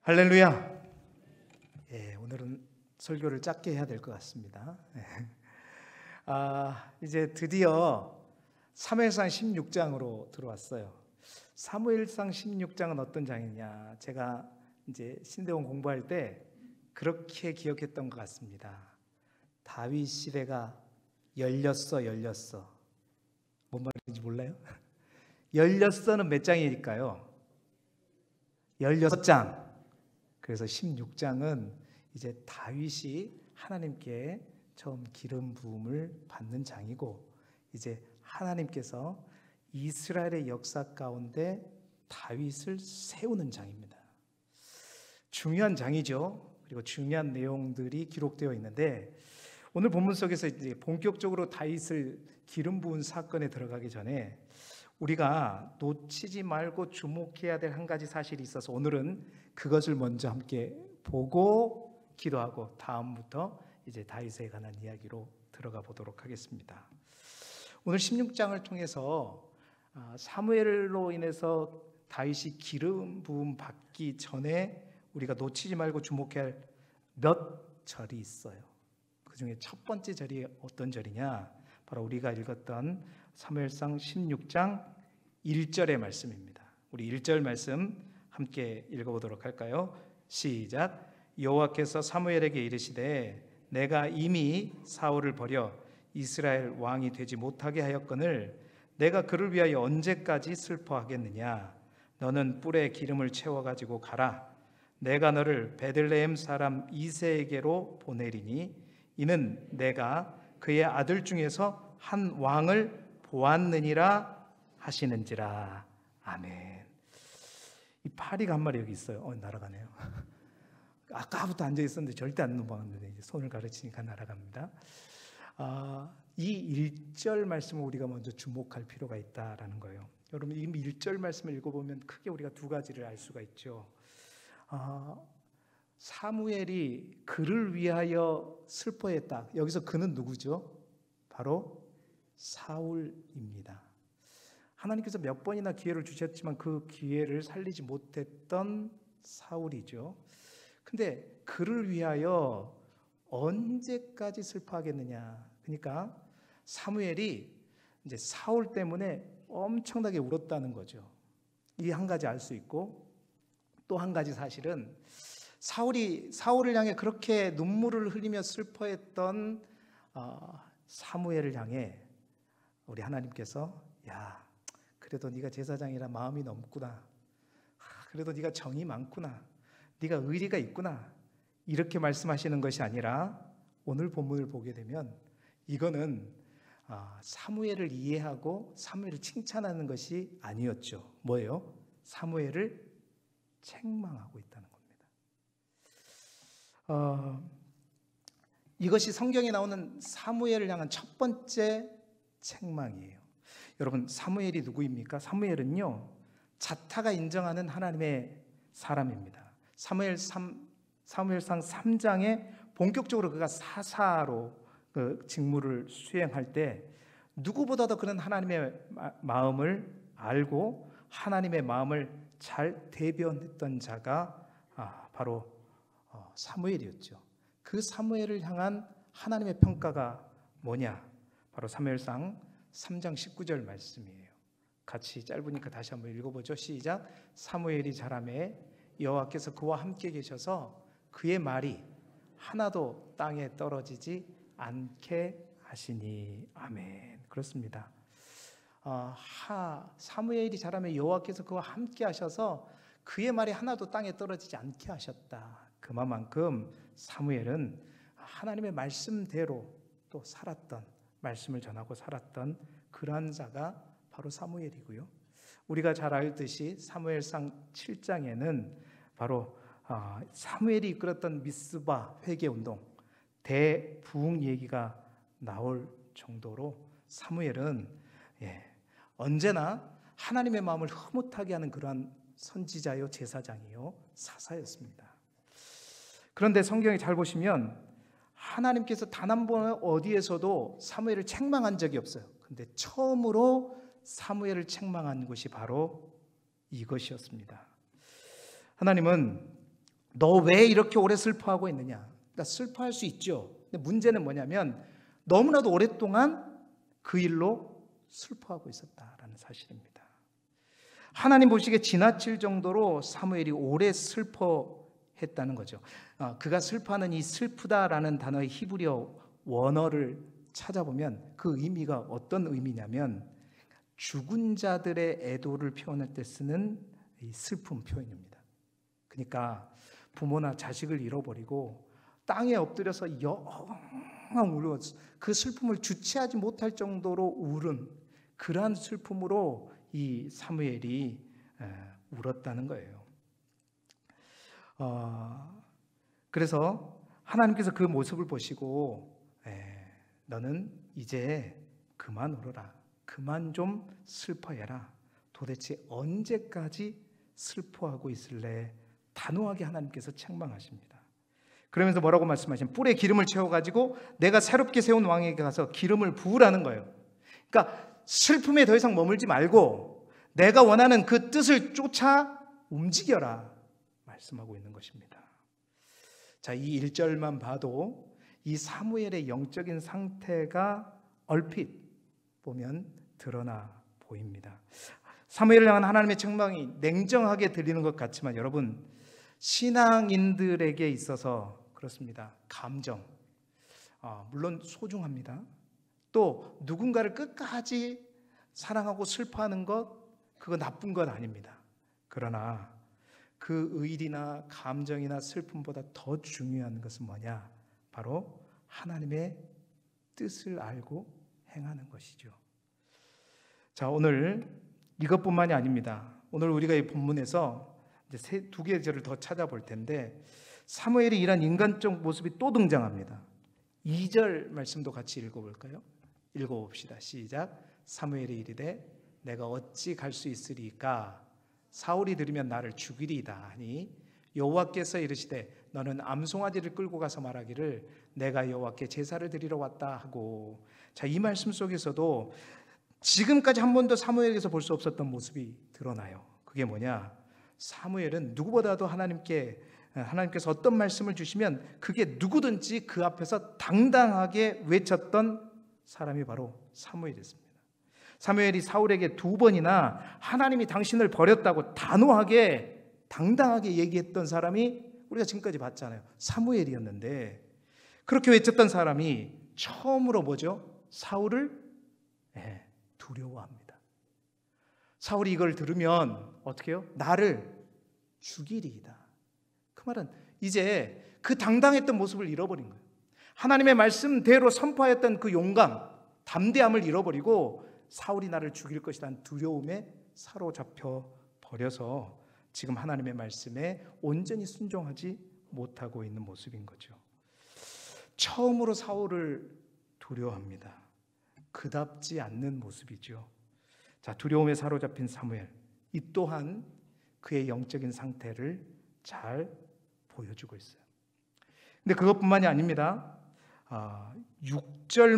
할렐루야. 오늘은 설교를 짧게 해야 될 것 같습니다. 이제 드디어 사무엘상 16장으로 들어왔어요. 사무엘상 16장은 어떤 장이냐? 제가 이제 신대원 공부할 때 그렇게 기억했던 것 같습니다. 다윗 시대가 열렸어. 뭔 말인지 몰라요? 열렸어는 몇 장이니까요? 16장. 그래서 16장은 이제 다윗이 하나님께 처음 기름 부음을 받는 장이고, 이제 하나님께서 이스라엘의 역사 가운데 다윗을 세우는 장입니다. 중요한 장이죠. 그리고 중요한 내용들이 기록되어 있는데, 오늘 본문 속에서 이제 본격적으로 다윗을 기름 부은 사건에 들어가기 전에 우리가 놓치지 말고 주목해야 될 한 가지 사실이 있어서 오늘은 그것을 먼저 함께 보고 기도하고 다음부터 이제 다윗에 관한 이야기로 들어가 보도록 하겠습니다. 오늘 16장을 통해서 사무엘로 인해서 다윗이 기름 부음 받기 전에 우리가 놓치지 말고 주목해야 할 몇 절이 있어요. 그 중에 첫 번째 절이 어떤 절이냐? 바로 우리가 읽었던 사무엘상 16장 1절의 말씀입니다. 우리 1절 말씀 함께 읽어보도록 할까요? 시작. 여호와께서 사무엘에게 이르시되 내가 이미 사울을 버려 이스라엘 왕이 되지 못하게 하였거늘 내가 그를 위하여 언제까지 슬퍼하겠느냐? 너는 뿔에 기름을 채워가지고 가라. 내가 너를 베들레헴 사람 이새에게로 보내리니 이는 내가 그의 아들 중에서 한 왕을 보았느니라 하시는지라. 아멘. 이 파리가 한 마리 여기 있어요. 날아가네요. 아까부터 앉아 있었는데 절대 안 넘어갔는데 이제 손을 가르치니까 날아갑니다. 이 1절 말씀을 우리가 먼저 주목할 필요가 있다라는 거예요. 여러분, 이 1절 말씀을 읽어보면 크게 우리가 두 가지를 알 수가 있죠. 사무엘이 그를 위하여 슬퍼했다. 여기서 그는 누구죠? 바로 사울입니다. 하나님께서 몇 번이나 기회를 주셨지만 그 기회를 살리지 못했던 사울이죠. 근데 그를 위하여 언제까지 슬퍼하겠느냐? 그러니까 사무엘이 이제 사울 때문에 엄청나게 울었다는 거죠. 이 한 가지 알 수 있고, 또 한 가지 사실은 사울을 향해 그렇게 눈물을 흘리며 슬퍼했던 사무엘을 향해 우리 하나님께서 야, 그래도 네가 제사장이라 마음이 넘구나. 그래도 네가 정이 많구나. 네가 의리가 있구나. 이렇게 말씀하시는 것이 아니라 오늘 본문을 보게 되면 이거는 사무엘을 이해하고 사무엘을 칭찬하는 것이 아니었죠. 뭐예요? 사무엘을 책망하고 있다는 겁니다. 이것이 성경에 나오는 사무엘을 향한 첫 번째 책망이에요. 여러분, 사무엘이 누구입니까? 사무엘은요, 자타가 인정하는 하나님의 사람입니다. 사무엘상 3장에 본격적으로 그가 사사로 그 직무를 수행할 때 누구보다도 그는 하나님의 마음을 알고 하나님의 마음을 잘 대변했던 자가 바로 사무엘이었죠. 그 사무엘을 향한 하나님의 평가가 뭐냐? 바로 사무엘상 3장 19절 말씀이에요. 같이 짧으니까 다시 한번 읽어보죠. 시작. 사무엘이 자라매 여호와께서 그와 함께 계셔서 그의 말이 하나도 땅에 떨어지지 않게 하시니. 아멘. 그렇습니다. 사무엘이 자라매 여호와께서 그와 함께 하셔서 그의 말이 하나도 땅에 떨어지지 않게 하셨다. 그만큼 사무엘은 하나님의 말씀대로 또 살았던, 말씀을 전하고 살았던 그러한 자가 바로 사무엘이고요. 우리가 잘 알듯이 사무엘상 7장에는 바로 사무엘이 이끌었던 미스바 회개운동, 대부흥 얘기가 나올 정도로 사무엘은 언제나 하나님의 마음을 흐뭇하게 하는 그러한 선지자요, 제사장이요, 사사였습니다. 그런데 성경에 잘 보시면 하나님께서 단 한 번 어디에서도 사무엘을 책망한 적이 없어요. 근데 처음으로 사무엘을 책망한 것이 바로 이것이었습니다. 하나님은 너 왜 이렇게 오래 슬퍼하고 있느냐? 그러니까 슬퍼할 수 있죠. 근데 문제는 뭐냐면 너무나도 오랫동안 그 일로 슬퍼하고 있었다라는 사실입니다. 하나님 보시기에 지나칠 정도로 사무엘이 오래 슬퍼했다는 거죠. 그가 슬퍼하는 이 슬프다라는 단어의 히브리어 원어를 찾아보면 그 의미가 어떤 의미냐면 죽은 자들의 애도를 표현할 때 쓰는 이 슬픔 표현입니다. 그러니까 부모나 자식을 잃어버리고 땅에 엎드려서 영영 울어 그 슬픔을 주체하지 못할 정도로 울은 그러한 슬픔으로 이 사무엘이 울었다는 거예요. 그래서 하나님께서 그 모습을 보시고 너는 이제 그만 울어라. 그만 좀 슬퍼해라. 도대체 언제까지 슬퍼하고 있을래? 단호하게 하나님께서 책망하십니다. 그러면서 뭐라고 말씀하시면 뿔에 기름을 채워가지고 내가 새롭게 세운 왕에게 가서 기름을 부으라는 거예요. 그러니까 슬픔에 더 이상 머물지 말고 내가 원하는 그 뜻을 쫓아 움직여라 말씀하고 있는 것입니다. 자, 이 1절만 봐도 이 사무엘의 영적인 상태가 얼핏 보면 드러나 보입니다. 사무엘을 향한 하나님의 책망이 냉정하게 들리는 것 같지만 여러분, 신앙인들에게 있어서 그렇습니다. 감정 물론 소중합니다. 또 누군가를 끝까지 사랑하고 슬퍼하는 것, 그거 나쁜 건 아닙니다. 그러나 그 의리나 감정이나 슬픔보다 더 중요한 것은 뭐냐? 바로 하나님의 뜻을 알고 행하는 것이죠. 자, 오늘 이것뿐만이 아닙니다. 오늘 우리가 이 본문에서 이제 두 계절을 더 찾아볼 텐데 사무엘이 이런 인간적 모습이 또 등장합니다. 2절 말씀도 같이 읽어볼까요? 읽어봅시다. 시작. 사무엘이 이르되 내가 어찌 갈 수 있으리까? 사울이 들으면 나를 죽이리이다 하니 여호와께서 이르시되 너는 암송아지를 끌고 가서 말하기를 내가 여호와께 제사를 드리러 왔다 하고. 자, 이 말씀 속에서도 지금까지 한 번도 사무엘에게서 볼 수 없었던 모습이 드러나요. 그게 뭐냐? 사무엘은 누구보다도 하나님께서 어떤 말씀을 주시면 그게 누구든지 그 앞에서 당당하게 외쳤던 사람이 바로 사무엘이었습니다. 사무엘이 사울에게 2번이나 하나님이 당신을 버렸다고 단호하게 당당하게 얘기했던 사람이 우리가 지금까지 봤잖아요. 사무엘이었는데 그렇게 외쳤던 사람이 처음으로 뭐죠? 사울을 두려워합니다. 사울이 이걸 들으면 어떻게 해요? 나를 죽이리이다. 그 말은 이제 그 당당했던 모습을 잃어버린 거예요. 하나님의 말씀대로 선포하였던 그 용감, 담대함을 잃어버리고 사울이 나를 죽일 것이라는 두려움에 사로잡혀 버려서 지금 하나님의 말씀에 온전히 순종하지 못하고 있는 모습인 거죠. 처음으로 사울을 두려워합니다. 그답지 않는 모습이죠. 자, 두려움에 사로잡힌 사무엘, 이 또한 그의 영적인 상태를 잘 보여주고 있어요. 근데 그것뿐만이 아닙니다. 6절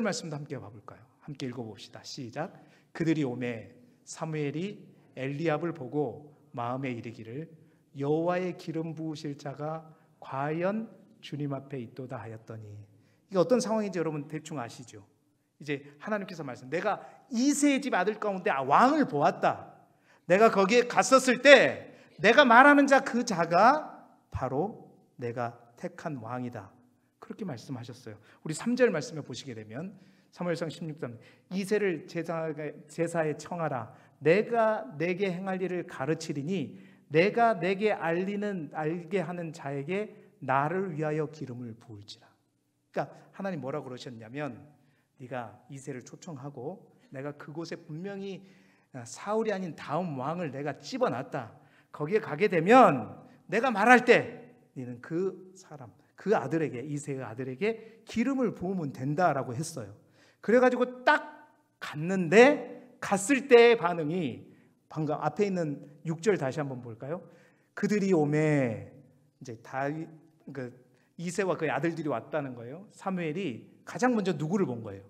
말씀도 함께 봐볼까요? 함께 읽어봅시다. 시작. 그들이 오매 사무엘이 엘리압을 보고 마음에 이르기를 여호와의 기름 부으실 자가 과연 주님 앞에 있도다 하였더니. 이게 어떤 상황인지 여러분 대충 아시죠? 이제 하나님께서 말씀, 내가 이새의 집 아들 가운데 왕을 보았다. 내가 거기에 갔었을 때 내가 말하는 자 그 자가 바로 내가 택한 왕이다. 그렇게 말씀하셨어요. 우리 3절 말씀에 보시게 되면 사무엘상 16장 이새를 제사에 청하라. 내가 내게 행할 일을 가르치리니 내가 내게 알게 하는 자에게 나를 위하여 기름을 부을지라. 그러니까 하나님 뭐라고 그러셨냐면 네가 이새를 초청하고 내가 그곳에 분명히 사울이 아닌 다음 왕을 내가 집어놨다. 거기에 가게 되면 내가 말할 때 너는 그 사람, 그 아들에게, 이새의 아들에게 기름을 부으면 된다라고 했어요. 그래가지고 딱 갔을 때의 반응이 방금 앞에 있는 6절 다시 한번 볼까요? 그들이 오매 이제 이새와 그의 아들들이 왔다는 거예요. 사무엘이 가장 먼저 누구를 본 거예요?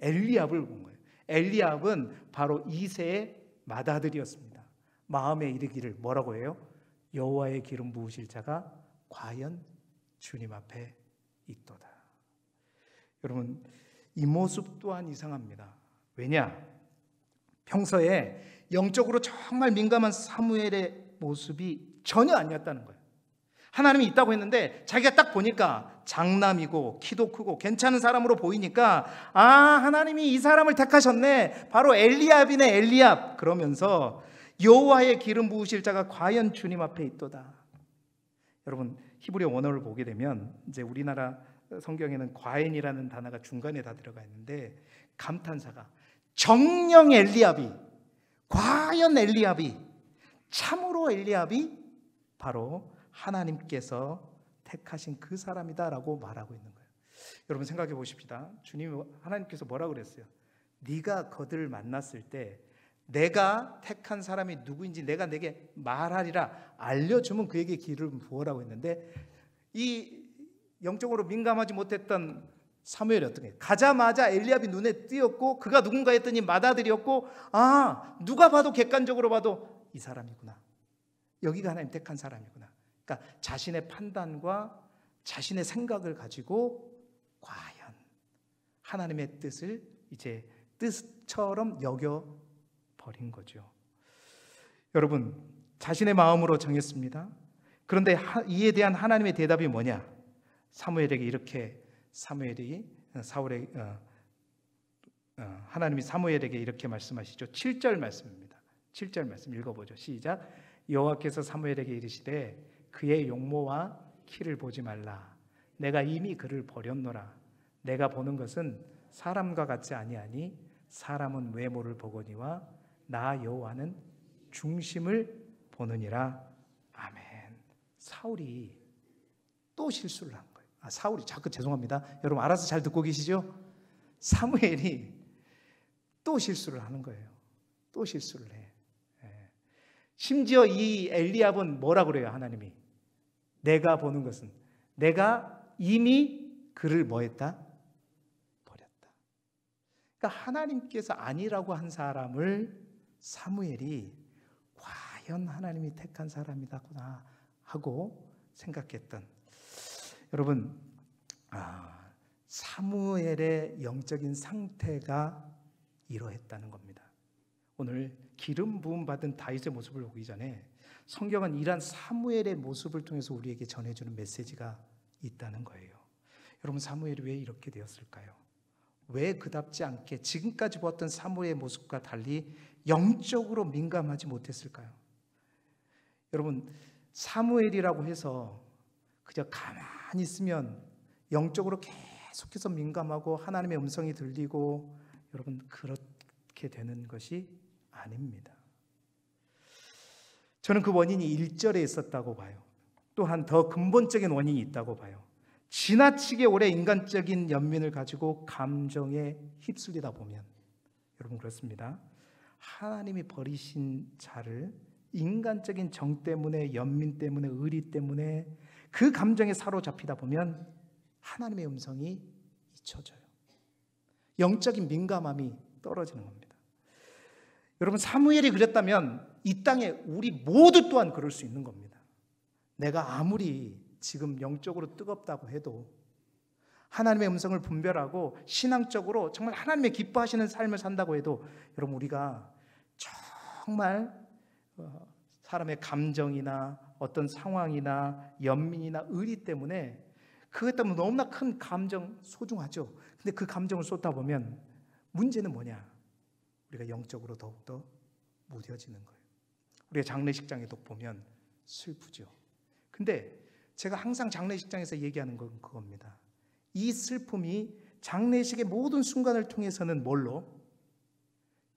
엘리압을 본 거예요. 엘리압은 바로 이새의 맏아들이었습니다. 마음에 이르기를 뭐라고 해요? 여호와의 기름 부으실 자가 과연 주님 앞에 있도다. 여러분, 이 모습 또한 이상합니다. 왜냐? 평소에 영적으로 정말 민감한 사무엘의 모습이 전혀 아니었다는 거예요. 하나님이 있다고 했는데 자기가 딱 보니까 장남이고 키도 크고 괜찮은 사람으로 보이니까 하나님이 이 사람을 택하셨네, 바로 엘리압이네, 엘리압, 그러면서 여호와의 기름 부으실 자가 과연 주님 앞에 있도다. 여러분, 히브리 원어를 보게 되면 이제 우리나라 성경에는 과인이라는 단어가 중간에 다 들어가 있는데, 감탄사가 정녕 엘리압이, 과연 엘리압이, 참으로 엘리압이 바로 하나님께서 택하신 그 사람이다라고 말하고 있는 거예요. 여러분 생각해 보십시다. 하나님께서 뭐라고 그랬어요? 네가 그들을 만났을 때 내가 택한 사람이 누구인지 내가 내게 말하리라, 알려주면 그에게 기름을 부으라고 했는데, 이 영적으로 민감하지 못했던 사무엘이 어떻게 해요? 가자마자 엘리압이 눈에 띄었고 그가 누군가 했더니 맏아들이었고, 누가 봐도 객관적으로 봐도 이 사람이구나, 여기가 하나님 택한 사람이구나. 그러니까 자신의 판단과 자신의 생각을 가지고 과연 하나님의 뜻을 이제 뜻처럼 여겨버린 거죠. 여러분, 자신의 마음으로 정했습니다. 그런데 이에 대한 하나님의 대답이 뭐냐? 하나님이 사무엘에게 이렇게 말씀하시죠. 7절 말씀입니다. 7절 말씀 읽어보죠. 시작. 여호와께서 사무엘에게 이르시되 그의 용모와 키를 보지 말라. 내가 이미 그를 버렸노라. 내가 보는 것은 사람과 같지 아니하니 사람은 외모를 보거니와 나 여호와는 중심을 보느니라. 아멘. 사울이 또 실수를 한 거예요. 사울이 자꾸, 죄송합니다. 여러분 알아서 잘 듣고 계시죠? 사무엘이 또 실수를 하는 거예요. 또 실수를 해. 심지어 이 엘리압은 뭐라 그래요? 하나님이 내가 보는 것은, 내가 이미 그를 뭐했다? 버렸다. 그러니까 하나님께서 아니라고 한 사람을 사무엘이 과연 하나님이 택한 사람이다구나 하고 생각했던, 여러분, 사무엘의 영적인 상태가 이러했다는 겁니다. 오늘 기름 부음 받은 다윗의 모습을 보기 전에 성경은 이러한 사무엘의 모습을 통해서 우리에게 전해주는 메시지가 있다는 거예요. 여러분, 사무엘이 왜 이렇게 되었을까요? 왜 그답지 않게 지금까지 보았던 사무엘의 모습과 달리 영적으로 민감하지 못했을까요? 여러분, 사무엘이라고 해서 그저 가만히 있으면 영적으로 계속해서 민감하고 하나님의 음성이 들리고, 여러분, 그렇게 되는 것이 아닙니다. 저는 그 원인이 1절에 있었다고 봐요. 또한 더 근본적인 원인이 있다고 봐요. 지나치게 오래 인간적인 연민을 가지고 감정에 휩쓸리다 보면, 여러분 그렇습니다. 하나님이 버리신 자를 인간적인 정 때문에, 연민 때문에, 의리 때문에 그 감정에 사로잡히다 보면 하나님의 음성이 잊혀져요. 영적인 민감함이 떨어지는 겁니다. 여러분, 사무엘이 그랬다면 이 땅에 우리 모두 또한 그럴 수 있는 겁니다. 내가 아무리 지금 영적으로 뜨겁다고 해도, 하나님의 음성을 분별하고 신앙적으로 정말 하나님의 기뻐하시는 삶을 산다고 해도, 여러분, 우리가 정말 사람의 감정이나 어떤 상황이나 연민이나 의리 때문에, 그것 때문에 너무나 큰 감정, 소중하죠. 근데 그 감정을 쏟다 보면 문제는 뭐냐? 우리가 영적으로 더욱더 무뎌지는 거예요. 우리가 장례식장에도 보면 슬프죠. 근데 제가 항상 장례식장에서 얘기하는 건 그겁니다. 이 슬픔이 장례식의 모든 순간을 통해서는 뭘로?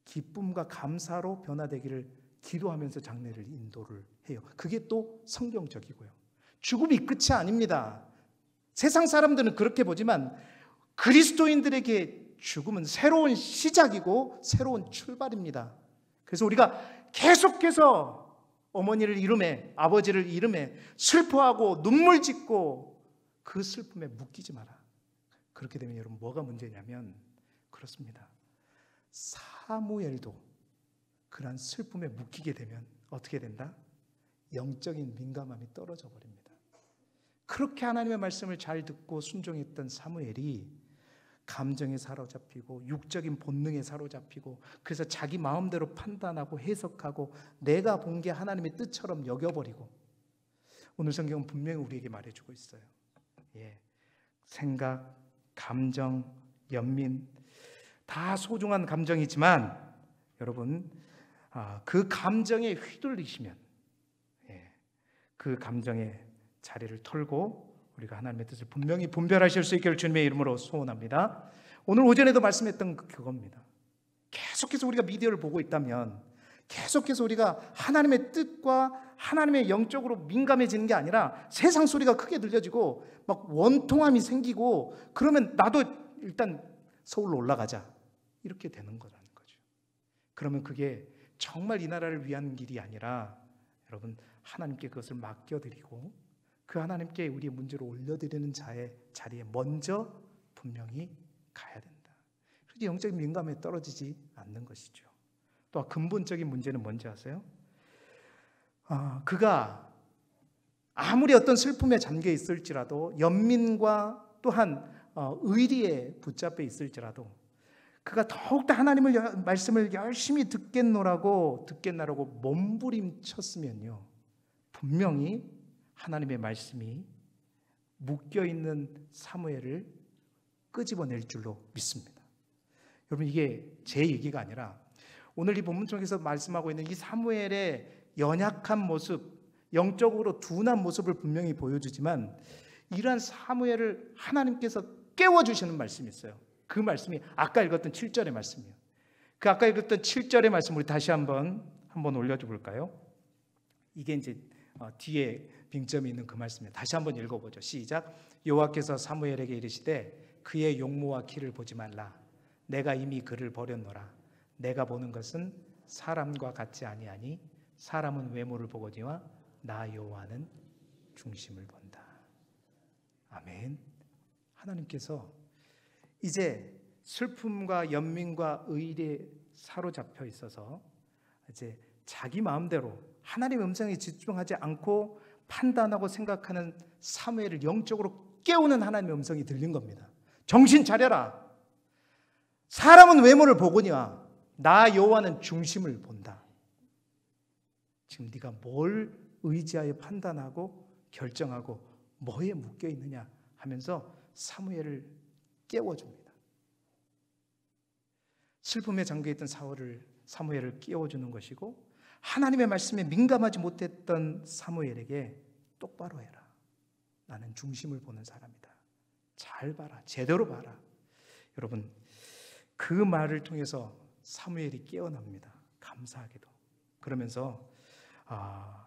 기쁨과 감사로 변화되기를 기도하면서 장례를 인도를 해요. 그게 또 성경적이고요. 죽음이 끝이 아닙니다. 세상 사람들은 그렇게 보지만 그리스도인들에게 죽음은 새로운 시작이고 새로운 출발입니다. 그래서 우리가 계속해서 어머니를 잃음에, 아버지를 잃음에 슬퍼하고 눈물 짓고 그 슬픔에 묶이지 마라. 그렇게 되면 여러분 뭐가 문제냐면, 그렇습니다. 사무엘도 그런 슬픔에 묶이게 되면 어떻게 된다? 영적인 민감함이 떨어져 버립니다. 그렇게 하나님의 말씀을 잘 듣고 순종했던 사무엘이 감정에 사로잡히고 육적인 본능에 사로잡히고 그래서 자기 마음대로 판단하고 해석하고 내가 본 게 하나님의 뜻처럼 여겨버리고, 오늘 성경은 분명히 우리에게 말해주고 있어요. 생각, 감정, 연민 다 소중한 감정이지만 여러분, 그 감정에 휘둘리시면 그 감정의 자리를 털고 우리가 하나님의 뜻을 분명히 분별하실 수 있기를 주님의 이름으로 소원합니다. 오늘 오전에도 말씀했던 그겁니다. 계속해서 우리가 미디어를 보고 있다면, 계속해서 우리가 하나님의 뜻과 하나님의 영적으로 민감해지는 게 아니라 세상 소리가 크게 들려지고 막 원통함이 생기고, 그러면 나도 일단 서울로 올라가자 이렇게 되는 거라는 거죠. 그러면 그게 정말 이 나라를 위한 길이 아니라 여러분, 하나님께 그것을 맡겨드리고 그 하나님께 우리의 문제를 올려드리는 자리에 먼저 분명히 가야 된다. 그래서 영적인 민감에 떨어지지 않는 것이죠. 또 근본적인 문제는 뭔지 아세요? 그가 아무리 어떤 슬픔에 잠겨 있을지라도, 연민과 또한 의리에 붙잡혀 있을지라도 그가 더욱더 하나님의 말씀을 열심히 듣겠노라고 몸부림쳤으면요, 분명히 하나님의 말씀이 묶여있는 사무엘을 끄집어낼 줄로 믿습니다. 여러분, 이게 제 얘기가 아니라 오늘 이 본문 중에서 말씀하고 있는 이 사무엘의 연약한 모습, 영적으로 둔한 모습을 분명히 보여주지만, 이러한 사무엘을 하나님께서 깨워주시는 말씀이 있어요. 그 말씀이 아까 읽었던 7절의 말씀이에요. 그 아까 읽었던 7절의 말씀 우리 다시 한번 올려줘 볼까요? 이게 이제 뒤에 빙점이 있는 그 말씀입니다. 다시 한번 읽어보죠. 시작. 여호와께서 사무엘에게 이르시되 그의 용모와 키를 보지 말라. 내가 이미 그를 버렸노라. 내가 보는 것은 사람과 같지 아니하니 사람은 외모를 보거니와 나 여호와는 중심을 본다. 아멘. 하나님께서 이제 슬픔과 연민과 의리에 사로잡혀 있어서 이제 자기 마음대로 하나님의 음성에 집중하지 않고 판단하고 생각하는 사무엘을 영적으로 깨우는 하나님의 음성이 들린 겁니다. 정신 차려라. 사람은 외모를 보거니와 나 여호와는 중심을 본다. 지금 네가 뭘 의지하여 판단하고 결정하고 뭐에 묶여 있느냐 하면서 사무엘을 깨워줍니다. 슬픔에 잠겨있던 사무엘을 깨워주는 것이고, 하나님의 말씀에 민감하지 못했던 사무엘에게 똑바로 해라. 나는 중심을 보는 사람이다. 잘 봐라. 제대로 봐라. 여러분, 그 말을 통해서 사무엘이 깨어납니다. 감사하게도. 그러면서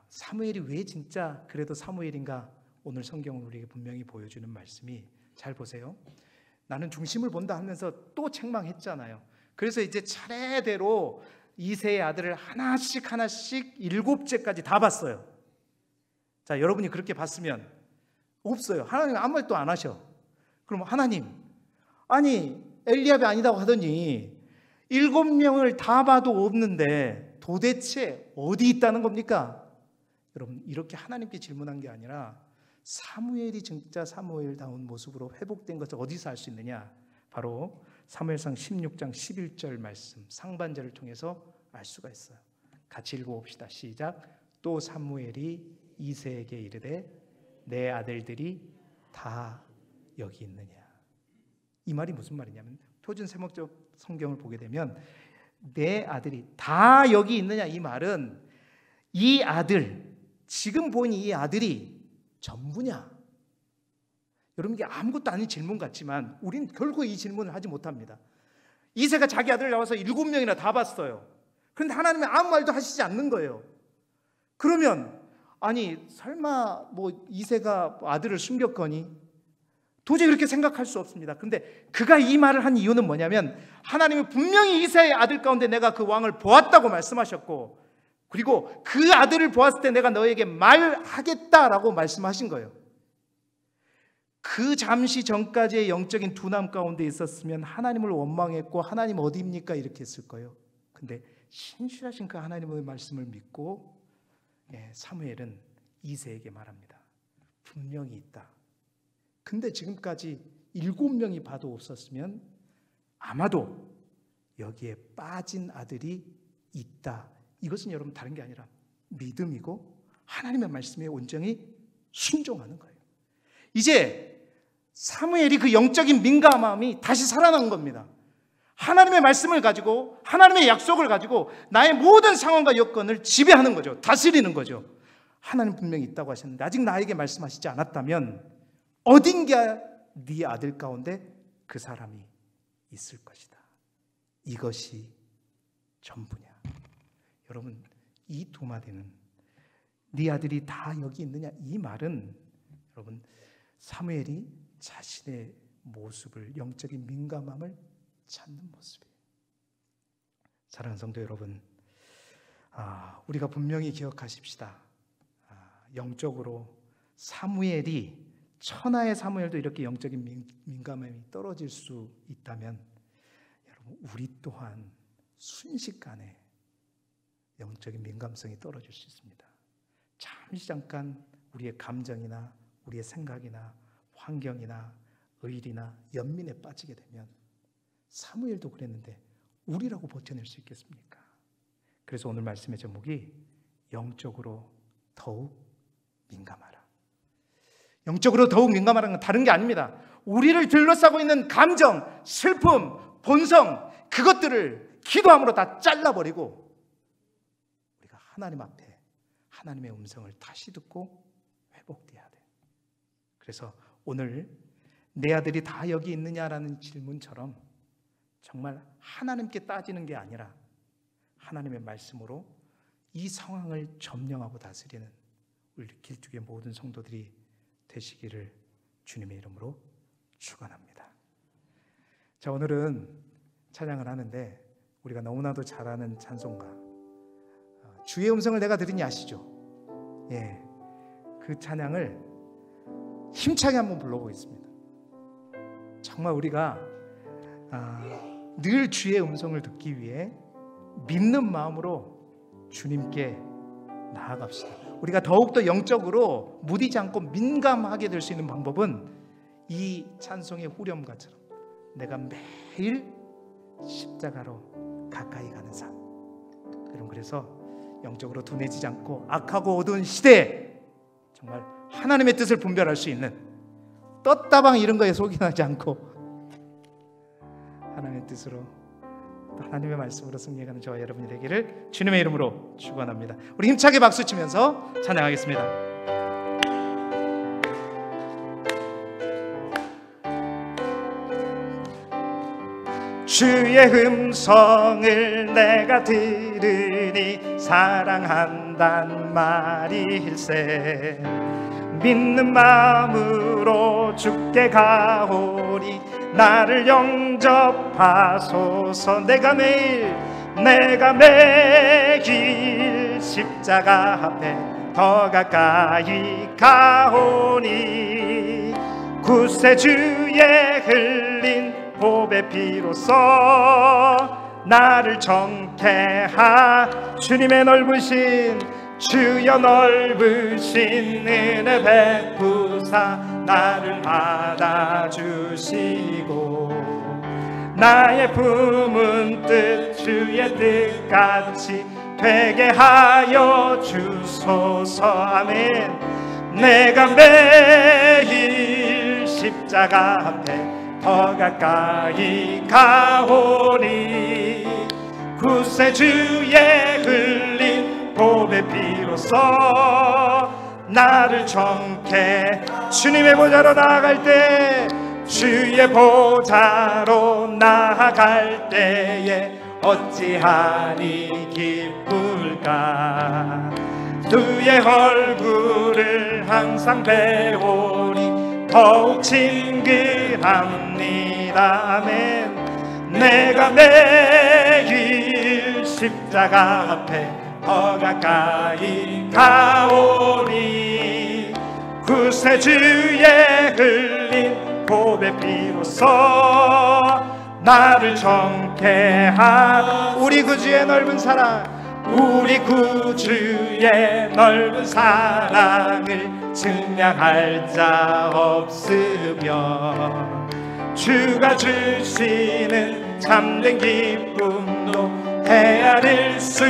사무엘이 왜 진짜 그래도 사무엘인가, 오늘 성경은 우리에게 분명히 보여주는 말씀이, 잘 보세요. 나는 중심을 본다 하면서 또 책망했잖아요. 그래서 이제 차례대로 이새의 아들을 하나씩 7째까지 다 봤어요. 자, 여러분이 그렇게 봤으면 없어요. 하나님 아무 말도 안 하셔. 그럼 하나님, 아니 엘리압이 아니다고 하더니 7명을 다 봐도 없는데 도대체 어디 있다는 겁니까? 여러분, 이렇게 하나님께 질문한 게 아니라 사무엘이 진짜 사무엘다운 모습으로 회복된 것을 어디서 알 수 있느냐? 바로 사무엘상 16장 11절 말씀 상반절을 통해서 알 수가 있어요. 같이 읽어봅시다. 시작. 또 사무엘이 이새에게 이르되 내 아들들이 다 여기 있느냐. 이 말이 무슨 말이냐면, 표준 세목적 성경을 보게 되면 내 아들이 다 여기 있느냐, 이 말은 이 아들, 지금 보인 이 아들이 전부냐? 여러분, 이게 아무것도 아닌 질문 같지만 우린 결코 이 질문을 하지 못합니다. 이새가 자기 아들을 나와서 7명이나 다 봤어요. 그런데 하나님은 아무 말도 하시지 않는 거예요. 그러면 아니 설마 뭐 이새가 아들을 숨겼거니? 도저히 그렇게 생각할 수 없습니다. 그런데 그가 이 말을 한 이유는 뭐냐면, 하나님이 분명히 이새의 아들 가운데 내가 그 왕을 보았다고 말씀하셨고, 그리고 그 아들을 보았을 때 내가 너에게 말하겠다라고 말씀하신 거예요. 그 잠시 전까지의 영적인 둔함 가운데 있었으면 하나님을 원망했고 하나님 어디입니까? 이렇게 했을 거예요. 근데 신실하신 그 하나님의 말씀을 믿고 사무엘은 이새에게 말합니다. 분명히 있다. 근데 지금까지 7명이 봐도 없었으면 아마도 여기에 빠진 아들이 있다. 이것은 여러분 다른 게 아니라 믿음이고 하나님의 말씀에 온전히 순종하는 거예요. 이제 사무엘이 그 영적인 민감함이 다시 살아난 겁니다. 하나님의 말씀을 가지고, 하나님의 약속을 가지고 나의 모든 상황과 여건을 지배하는 거죠. 다스리는 거죠. 하나님 분명히 있다고 하셨는데 아직 나에게 말씀하시지 않았다면 어딘가 네 아들 가운데 그 사람이 있을 것이다. 이것이 전부냐. 여러분, 이 두 마디는 네 아들이 다 여기 있느냐, 이 말은 여러분 사무엘이 자신의 모습을, 영적인 민감함을 찾는 모습이에요. 사랑하는 성도 여러분, 우리가 분명히 기억하십시다. 영적으로 사무엘이, 천하의 사무엘도 이렇게 영적인 민감함이 떨어질 수 있다면 여러분 우리 또한 순식간에 영적인 민감성이 떨어질 수 있습니다. 잠깐 우리의 감정이나 우리의 생각이나 환경이나 의리나 연민에 빠지게 되면, 사무엘도 그랬는데 우리라고 버텨낼 수 있겠습니까? 그래서 오늘 말씀의 제목이 영적으로 더욱 민감하라. 영적으로 더욱 민감하라는 건 다른 게 아닙니다. 우리를 둘러싸고 있는 감정, 슬픔, 본성, 그것들을 기도함으로 다 잘라버리고 우리가 하나님 앞에 하나님의 음성을 다시 듣고 회복돼야 돼요. 그래서 오늘 내 아들이 다 여기 있느냐라는 질문처럼 정말 하나님께 따지는 게 아니라 하나님의 말씀으로 이 상황을 점령하고 다스리는 우리 길쭉의 모든 성도들이 되시기를 주님의 이름으로 축원합니다. 자, 오늘은 찬양을 하는데 우리가 너무나도 잘 아는 찬송가, 주의 음성을 내가 들으니 아시죠? 그 찬양을 힘차게 한번 불러보겠습니다. 정말 우리가 늘 주의 음성을 듣기 위해 믿는 마음으로 주님께 나아갑시다. 우리가 더욱더 영적으로 무디지 않고 민감하게 될 수 있는 방법은 이 찬송의 후렴가처럼 내가 매일 십자가로 가까이 가는 삶. 여러분, 그래서 영적으로 둔해지지 않고 악하고 어두운 시대에 정말 하나님의 뜻을 분별할 수 있는, 떴다방 이런 거에 속인하지 않고 하나님의 뜻으로, 또 하나님의 말씀으로 승리해가는 저와 여러분이 되기를 주님의 이름으로 축원합니다. 우리 힘차게 박수 치면서 찬양하겠습니다. 주의 음성을 내가 들으니 사랑한단 말일세. 믿는 마음으로 주께 가오리. 나를 영접하소서. 내가 매일 십자가 앞에 더 가까이 가오니. 구세주의 흘린 보배 피로써 나를 정케하. 주님의 넓으신, 주여 넓으신 은혜 베푸사 나를 받아주시고, 나의 품은 뜻 주의 뜻같이 되게 하여 주소서. 아멘. 내가 매일 십자가 앞에 더 가까이 가오니. 구세주의 흘린 보배 피로써 나를 정케. 주님의 보좌로 나아갈 때, 주의 보좌로 나아갈 때에 어찌하니 기쁠까. 주의 얼굴을 항상 배우니 더욱 친근합니다. 아멘. 내가 매일 십자가 앞에 더 가까이 가오니. 구세주의 흘린 보배 피로써 나를 정케하. 우리 그 주의 넓은 사랑, 우리 구주의 넓은 사랑을 증명할 자 없으며 주가 주시는 참된 기쁨도 헤아릴 수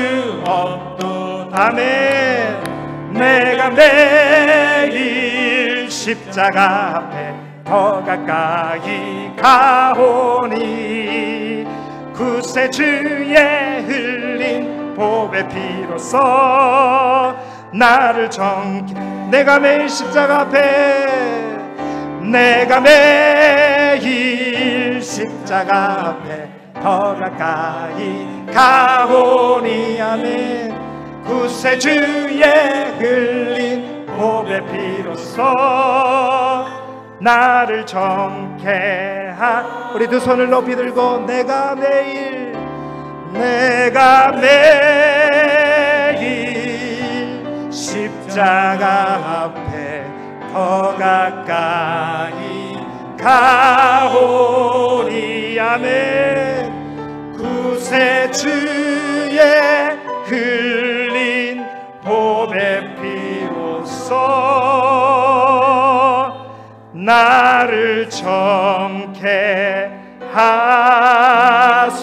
없도. 아멘. 내가 매일 십자가 앞에 더 가까이 가오니 구세주의 흘린 보배 피로써 나를 정케. 내가 매일 십자가 앞에, 내가 매일 십자가 앞에 더 가까이 가오니. 아멘. 구세주의 흘린 보배 피로써 나를 정케 하. 우리 두 손을 높이 들고 내가 매일 십자가 앞에 더 가까이 가오니. 아멘. 구세주의 흘린 보배 피로써 나를 정케 하소서.